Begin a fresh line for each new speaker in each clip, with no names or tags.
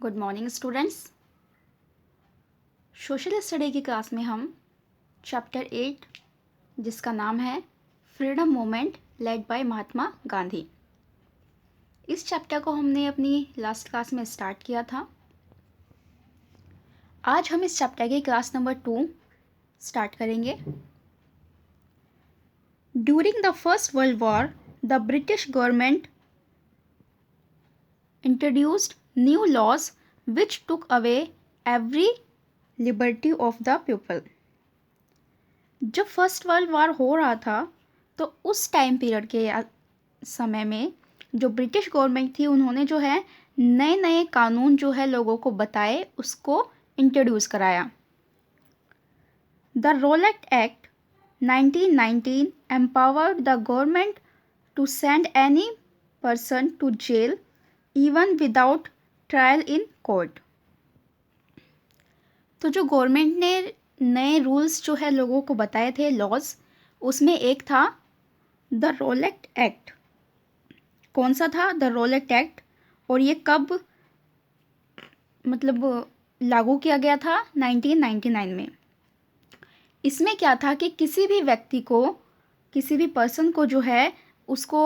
Good morning students. Social study की class में हम चैप्टर 8 जिसका नाम है freedom movement led by Mahatma Gandhi, इस चैप्टर को हमने अपनी लास्ट क्लास में स्टार्ट किया था। आज हम इस चैप्टर की क्लास नंबर 2 स्टार्ट करेंगे। During the First World War the British government introduced new laws which took away every liberty of the people. जब फर्स्ट वर्ल्ड वॉर हो रहा था तो उस टाइम पीरियड के समय में जो ब्रिटिश गवर्नमेंट थी उन्होंने जो है नए नए कानून जो है लोगों को बताए, उसको इंट्रोड्यूस कराया। The Rowlatt Act 1919 empowered the government to send any person to jail even without trial in court। तो जो गवर्नमेंट ने नए रूल्स जो है लोगों को बताए थे, लॉज, उसमें एक था द रोलेट एक्ट। कौन सा था? The Rowlatt Act. और ये कब लागू किया गया था? 1999 में। इसमें क्या था कि किसी भी व्यक्ति को, किसी भी पर्सन को जो है उसको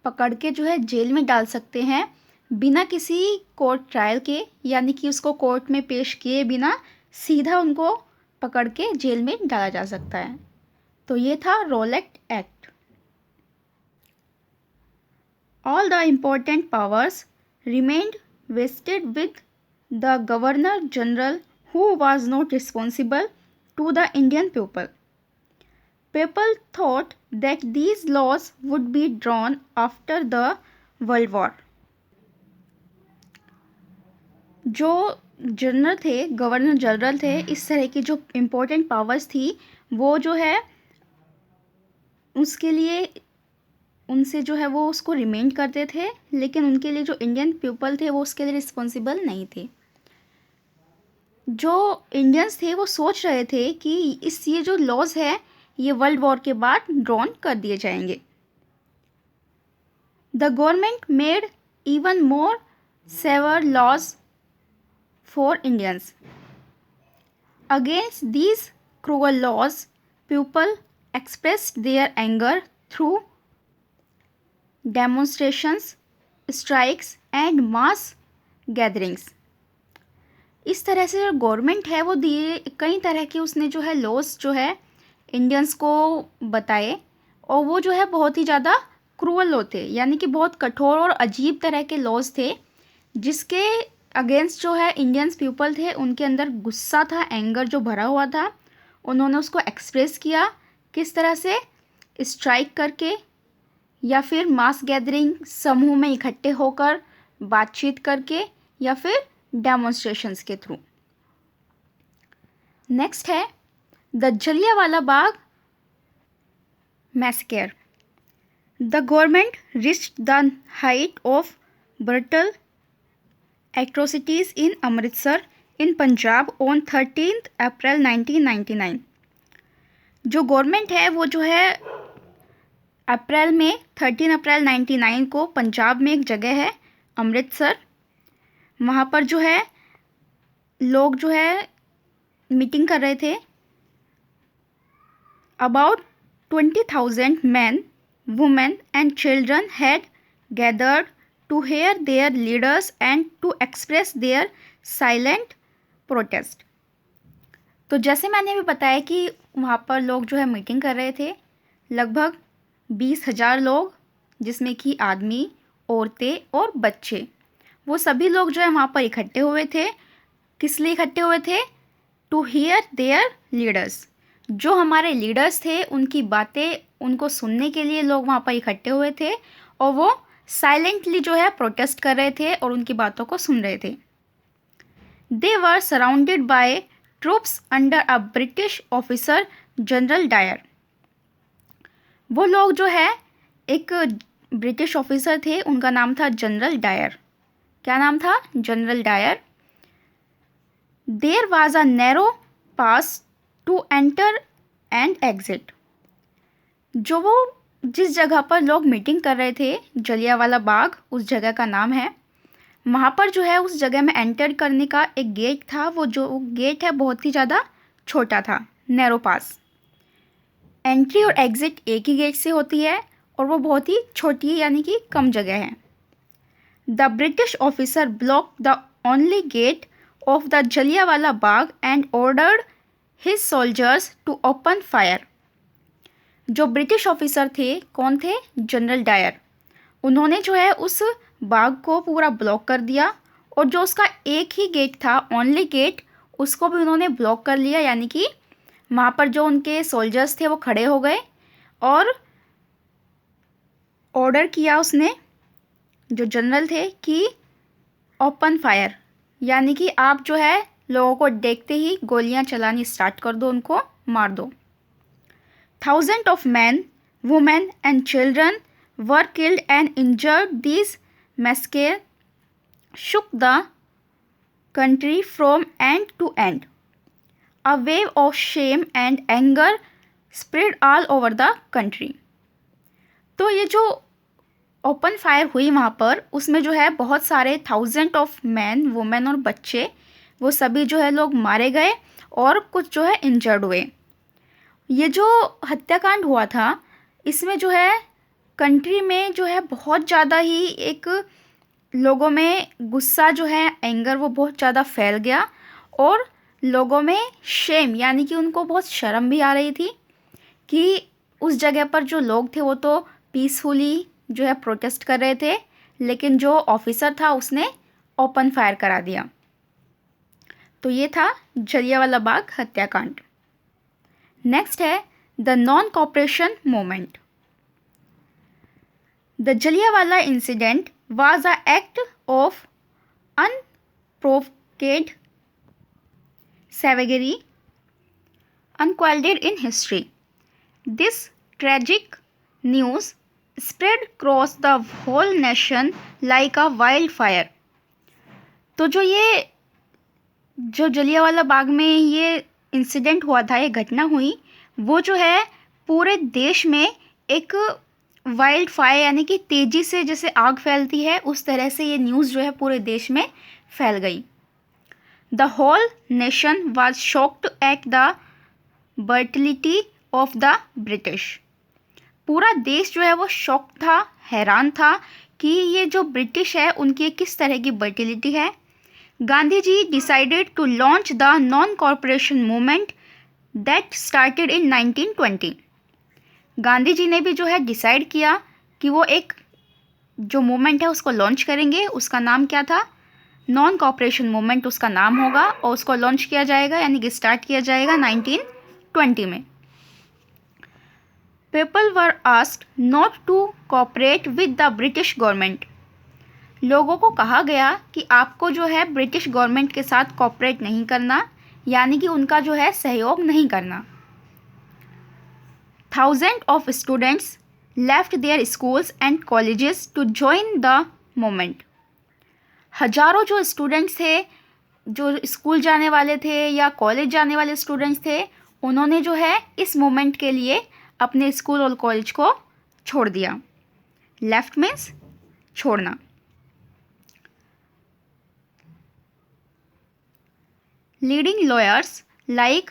पकड़ के जो है जेल में डाल सकते हैं बिना किसी कोर्ट ट्रायल के, यानी कि उसको कोर्ट में पेश किए बिना सीधा उनको पकड़ के जेल में डाला जा सकता है। तो ये था Rowlatt Act. All the important powers remained vested with the governor general who was not responsible to the Indian people. People thought that these laws would be drawn after the World War. जो general थे, governor general थे, इस तरह की जो important powers थी वो जो है उसके लिए उनसे जो है वो उसको रिमेंड करते थे, लेकिन उनके लिए जो इंडियन पीपल थे वो उसके लिए रिस्पॉन्सिबल नहीं थे। जो इंडियंस थे वो सोच रहे थे कि ये जो लॉज है ये वर्ल्ड वॉर के बाद ड्रॉन कर दिए जाएंगे। The government made even more severe laws for Indians. Against these cruel laws people expressed their anger through demonstrations, strikes and mass gatherings. इस तरह से जो गवर्नमेंट है वो दिए कई तरह के उसने जो है लॉज जो है इंडियंस को बताए, और वो जो है बहुत ही ज़्यादा क्रूअल होते, यानी कि बहुत कठोर और अजीब तरह के लॉज थे जिसके अगेंस्ट जो है इंडियंस पीपल थे उनके अंदर गुस्सा था, एंगर जो भरा हुआ था। उन्होंने उसको एक्सप्रेस किया किस तरह से? स्ट्राइक करके, या फिर मास गैदरिंग, समूह में इकट्ठे होकर बातचीत करके, या फिर डेमोन्स्ट्रेशंस के थ्रू। नेक्स्ट है the Jallianwala Bagh massacre. The government reached the height of brutal atrocities in Amritsar in Punjab on 13 April 1999। जो गवर्नमेंट है वो जो है अप्रैल में 13 अप्रैल 1999 को पंजाब में एक जगह है अमृतसर, वहाँ पर जो है लोग जो है मीटिंग कर रहे थे। About 20,000 men, women and children had gathered to hear their leaders and to express their silent protest। तो जैसे मैंने अभी बताया कि वहाँ पर लोग जो है मीटिंग कर रहे थे, लगभग 20,000 लोग, जिसमें कि आदमी, औरतें और बच्चे, वो सभी लोग जो है वहाँ पर इकट्ठे हुए थे। किस लिए इकट्ठे हुए थे? To hear their leaders. जो हमारे लीडर्स थे उनकी बातें उनको सुनने के लिए लोग वहाँ पर इकट्ठे हुए थे, और वो साइलेंटली जो है प्रोटेस्ट कर रहे थे और उनकी बातों को सुन रहे थे। They were surrounded by troops under a British officer general Dyer. वो लोग जो है एक ब्रिटिश ऑफिसर थे, उनका नाम था जनरल डायर। क्या नाम था? General Dyer. There was a narrow pass to enter and exit. जो वो जिस जगह पर लोग मीटिंग कर रहे थे, जलियांवाला बाग उस जगह का नाम है, वहाँ पर जो है उस जगह में एंटर करने का एक गेट था, वो जो गेट है बहुत ही ज़्यादा छोटा था, नैरो पास। एंट्री और एग्ज़िट एक ही गेट से होती है और वो बहुत ही छोटी है, यानी कि कम जगह है। The British officer block the only gate of the Jallianwala Bagh and ordered his soldiers to open fire. जो ब्रिटिश ऑफिसर थे, कौन थे? General Dyer. उन्होंने जो है उस बाग को पूरा ब्लॉक कर दिया और जो उसका एक ही गेट था, ओनली गेट, उसको भी उन्होंने ब्लॉक कर लिया, यानी कि वहाँ पर जो उनके सोल्जर्स थे वो खड़े हो गए और ऑर्डर किया उसने, जो जनरल थे, कि ओपन फायर, यानी कि आप जो है लोगों को देखते ही गोलियां चलानी स्टार्ट कर दो, उनको मार दो। Thousand of man, women and children were killed and injured. These massacre shook the country from end to end. A wave of shame and anger spread all over the country. तो ये जो open fire हुई वहाँ पर, उसमें जो है बहुत सारे थाउजेंड ऑफ मैन, वुमेन और बच्चे, वो सभी जो है लोग मारे गए और कुछ जो है इंजर्ड हुए। ये जो हत्याकांड हुआ था, इसमें जो है कंट्री में जो है बहुत ज़्यादा ही एक लोगों में गुस्सा जो है, एंगर, वो बहुत ज़्यादा फैल गया और लोगों में शेम, यानी कि उनको बहुत शर्म भी आ रही थी कि उस जगह पर जो लोग थे वो तो पीसफुली जो है प्रोटेस्ट कर रहे थे, लेकिन जो ऑफिसर था उसने ओपन फायर करा दिया। तो ये था जलियांवाला बाग हत्याकांड। नेक्स्ट है the non cooperation movement. The Jallianwala incident was an act of unprovoked savagery unqualified in history. This tragic news spread across the whole nation like a wildfire. तो जो जलियांवाला बाग में ये इंसिडेंट हुआ था, ये घटना हुई, वो जो है पूरे देश में एक वाइल्ड फायर, यानी कि तेज़ी से जैसे आग फैलती है, उस तरह से ये न्यूज़ जो है पूरे देश में फैल गई। The whole nation was shocked at the brutality of the British. पूरा देश जो है वो शॉक था, हैरान था कि ये जो ब्रिटिश है उनकी किस तरह की ब्रूटलिटी है। Gandhi ji decided to launch the non corporation movement that started in 1920। Gandhi ji ने भी जो है डिसाइड किया कि वो एक जो मूवमेंट है उसको लॉन्च करेंगे। उसका नाम क्या था? नॉन कॉपरेशन मूवमेंट उसका नाम होगा और उसको लॉन्च किया जाएगा, यानी कि स्टार्ट किया जाएगा 1920 में। People were asked not to cooperate with the British government. लोगों को कहा गया कि आपको जो है ब्रिटिश गवर्नमेंट के साथ कोऑपरेट नहीं करना, यानी कि उनका जो है सहयोग नहीं करना। Thousands of students left their schools and colleges to join the movement. हजारों जो स्टूडेंट्स थे, जो स्कूल जाने वाले थे या कॉलेज जाने वाले स्टूडेंट्स थे, उन्होंने जो है इस मूवमेंट के लिए अपने स्कूल और कॉलेज को छोड़ दिया। लेफ्ट मीन्स छोड़ना। Leading lawyers like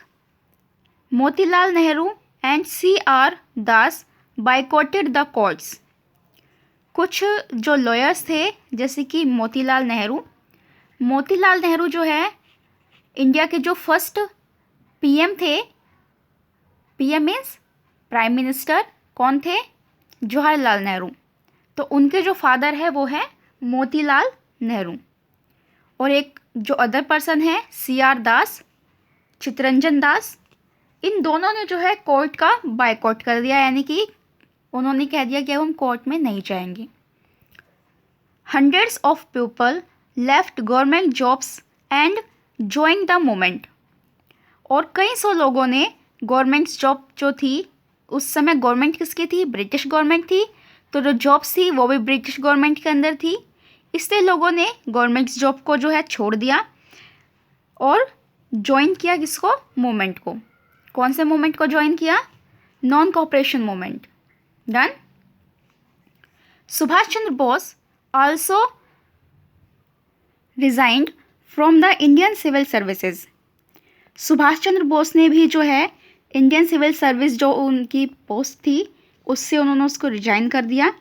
Motilal Nehru and C.R. Das boycotted the courts. कुछ जो लॉयर्स थे जैसे कि मोतीलाल नेहरू जो है इंडिया के जो फर्स्ट PM थे। PM means prime minister. कौन थे? जवाहरलाल नेहरू। तो उनके जो फादर है वो है मोतीलाल नेहरू। और एक जो अदर पर्सन है C.R. दास, चित्तरंजन दास। इन दोनों ने जो है कोर्ट का बायकॉट कर दिया, यानी कि उन्होंने कह दिया कि अब हम कोर्ट में नहीं जाएंगे। Hundreds of people left government jobs and join the movement. और कई सौ लोगों ने गवर्नमेंट जॉब जो थी, उस समय गवर्नमेंट किसकी थी? ब्रिटिश गवर्नमेंट थी। तो जो जॉब्स थी वो भी ब्रिटिश गवर्नमेंट के अंदर थी, इसलिए लोगों ने गवर्नमेंट जॉब को जो है छोड़ दिया और ज्वाइन किया किसको? मूवमेंट को। कौन से मूवमेंट को ज्वाइन किया? Non cooperation movement. Done. Subhash Chandra Bose also resigned from the Indian Civil Services. Subhash Chandra Bose ने भी जो है इंडियन सिविल सर्विस जो उनकी पोस्ट थी उससे उन्होंने उसको रिजाइन कर दिया.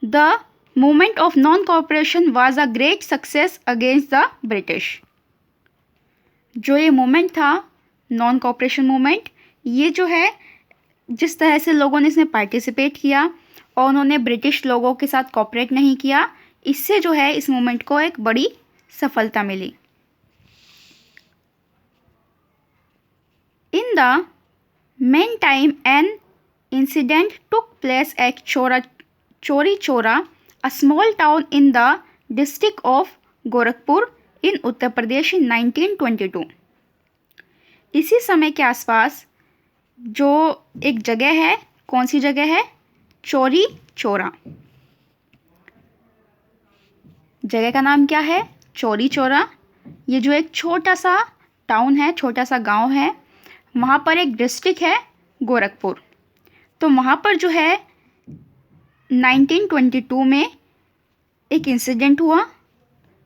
The movement of non cooperation was a great success against the British. जो ये मूवमेंट था नॉन कोऑपरेशन मूवमेंट, ये जो है जिस तरह से लोगों ने इसमें पार्टिसिपेट किया और उन्होंने ब्रिटिश लोगों के साथ कोऑपरेट नहीं किया, इससे जो है इस मूवमेंट को एक बड़ी सफलता मिली. In the meantime an incident took place at Chauri Chaura, a small town in the district of Gorakhpur in Uttar Pradesh in 1922. इसी समय के आसपास जो एक जगह है, कौन सी जगह है? चौरी चौरा. जगह का नाम क्या है? चौरी चौरा. ये जो एक छोटा सा टाउन है, छोटा सा गांव है, वहाँ पर एक डिस्ट्रिक्ट है गोरखपुर. तो वहाँ पर जो है 1922 में एक इंसिडेंट हुआ.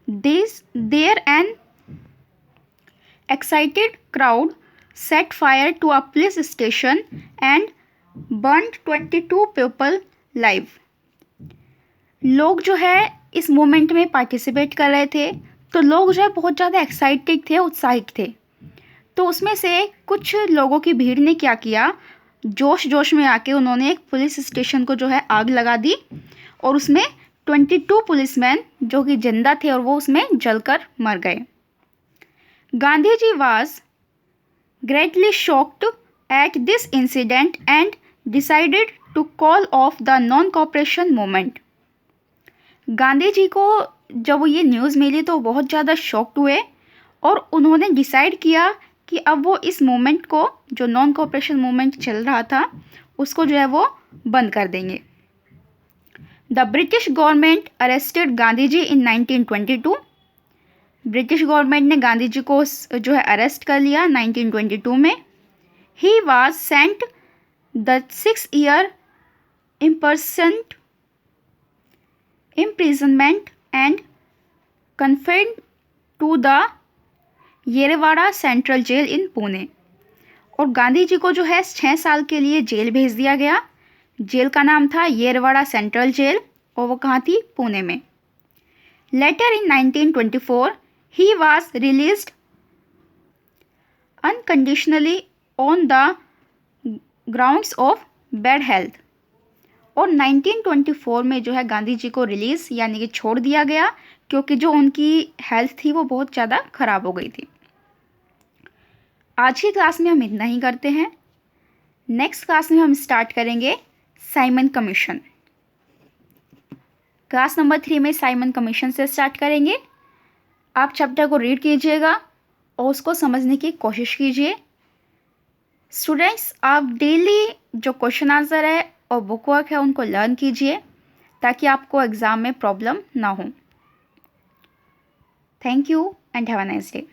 There an excited crowd set fire to a police station and burned 22 people alive. लोग जो है इस मूवमेंट में पार्टिसिपेट कर रहे थे, तो लोग जो है बहुत ज़्यादा एक्साइटेड थे, उत्साहित थे. तो उसमें से कुछ लोगों की भीड़ ने क्या किया, जोश जोश में आके उन्होंने एक पुलिस स्टेशन को जो है आग लगा दी और उसमें 22 पुलिसमैन जो कि जिंदा थे और वो उसमें जलकर मर गए. Gandhi ji was greatly shocked at this incident and decided to call off the non cooperation movement. Gandhi ji को जब ये न्यूज़ मिली तो बहुत ज़्यादा शॉक्ड हुए और उन्होंने डिसाइड किया कि अब वो इस मूवमेंट को, जो नॉन कोऑपरेशन मूवमेंट चल रहा था, उसको जो है वो बंद कर देंगे. The British government arrested Gandhi ji in 1922. British government ने गांधी जी को जो है अरेस्ट कर लिया 1922 में. He was sent the 6 year imprisonment and confined to the Yerwada central jail in Pune. और गांधी जी को जो है 6 साल के लिए जेल भेज दिया गया. जेल का नाम था येरवाड़ा सेंट्रल जेल और वो कहाँ थी? पुणे में. Later in 1924 he was released unconditionally on the grounds of bad health. और 1924 में जो है गांधी जी को रिलीज़ यानी कि छोड़ दिया गया क्योंकि जो उनकी हेल्थ थी वो बहुत ज़्यादा ख़राब हो गई थी. आज की क्लास में हम इतना ही करते हैं. नेक्स्ट क्लास में हम स्टार्ट करेंगे साइमन कमीशन. क्लास नंबर 3 में साइमन कमीशन से स्टार्ट करेंगे. आप चैप्टर को रीड कीजिएगा और उसको समझने की कोशिश कीजिए. स्टूडेंट्स, आप डेली जो क्वेश्चन आंसर है और बुक वर्क है उनको लर्न कीजिए ताकि आपको एग्ज़ाम में प्रॉब्लम ना हो. Thank you and have a nice day.